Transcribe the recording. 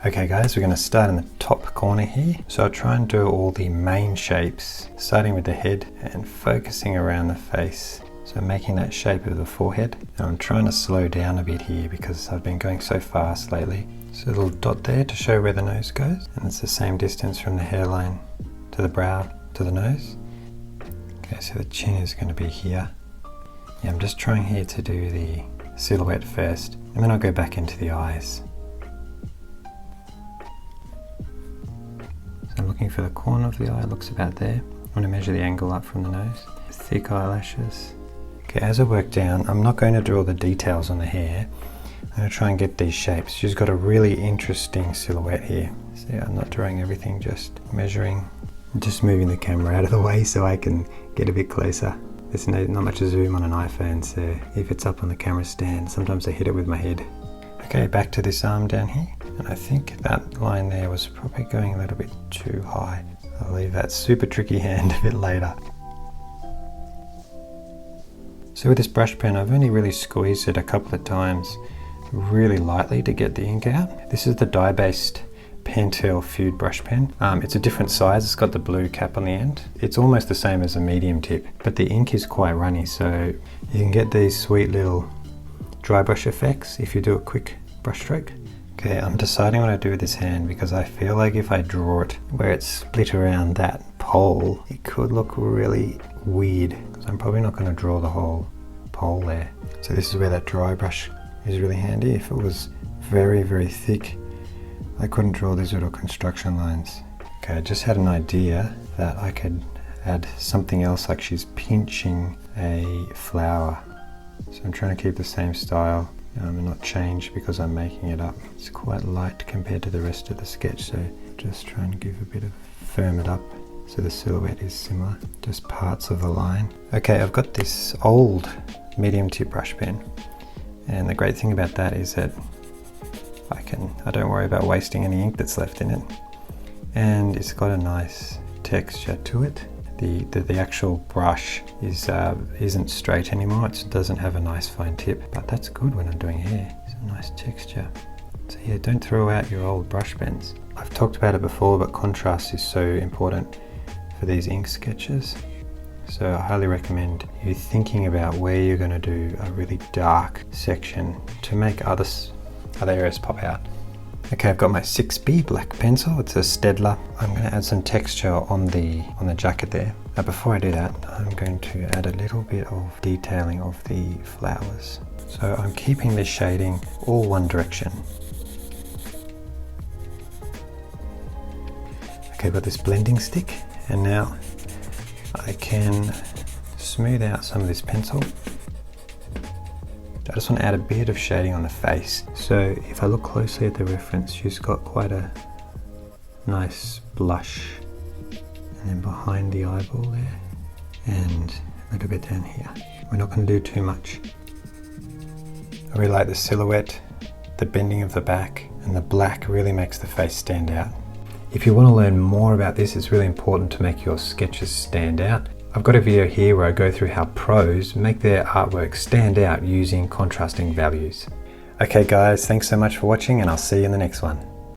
Okay guys, we're going to start in the top corner here. So I'll try and do all the main shapes, starting with the head and focusing around the face. So making that shape of the forehead. And I'm trying to slow down a bit here because I've been going so fast lately. So a little dot there to show where the nose goes. And it's the same distance from the hairline to the brow to the nose. Okay, so the chin is going to be here. Yeah, I'm just trying here to do the silhouette first, and then I'll go back into the eyes. So I'm looking for the corner of the eye, looks about there. I'm going to measure the angle up from the nose. Thick eyelashes. Okay, as I work down, I'm not going to draw the details on the hair. I'm going to try and get these shapes. She's got a really interesting silhouette here. See, I'm not drawing everything, just measuring. I'm just moving the camera out of the way so I can get a bit closer. There's not much zoom on an iPhone, so if it's up on the camera stand, sometimes I hit it with my head. Okay, back to this arm down here. And I think that line there was probably going a little bit too high. I'll leave that super tricky hand a bit later. So with this brush pen, I've only really squeezed it a couple of times really lightly to get the ink out. This is the dye-based Pentel Food brush pen. It's a different size, it's got the blue cap on the end. It's almost the same as a medium tip, but the ink is quite runny, so you can get these sweet little dry brush effects if you do a quick brush stroke. Okay, I'm deciding what I do with this hand because I feel like if I draw it where it's split around that pole, it could look really weird. So I'm probably not going to draw the whole pole there. So this is where that dry brush is really handy. If it was very, very thick, I couldn't draw these little construction lines. Okay, I just had an idea that I could add something else, like she's pinching a flower. So I'm trying to keep the same style and not change because I'm making it up. It's quite light compared to the rest of the sketch, so just trying to give a bit of firm it up so the silhouette is similar, just parts of the line. Okay, I've got this old medium tip brush pen, and the great thing about that is that I don't worry about wasting any ink that's left in it, and it's got a nice texture to it. The actual brush isn't straight anymore. It doesn't have a nice fine tip, but that's good when I'm doing hair. It's a nice texture. So yeah, don't throw out your old brush pens. I've talked about it before, but contrast is so important for these ink sketches. So I highly recommend you thinking about where you're going to do a really dark section to make other areas pop out. Okay, I've got my 6B black pencil. It's a Stedler. I'm going to add some texture on the jacket there. Now before I do that, I'm going to add a little bit of detailing of the flowers. So I'm keeping this shading all one direction. Okay, I've got this blending stick, and now I can smooth out some of this pencil. I just want to add a bit of shading on the face. So if I look closely at the reference, she's got quite a nice blush, and then behind the eyeball there, and a little bit down here. We're not going to do too much. I really like the silhouette, the bending of the back, and the black really makes the face stand out. If you want to learn more about this, it's really important to make your sketches stand out. I've got a video here where I go through how pros make their artwork stand out using contrasting values. Okay guys, thanks so much for watching, and I'll see you in the next one.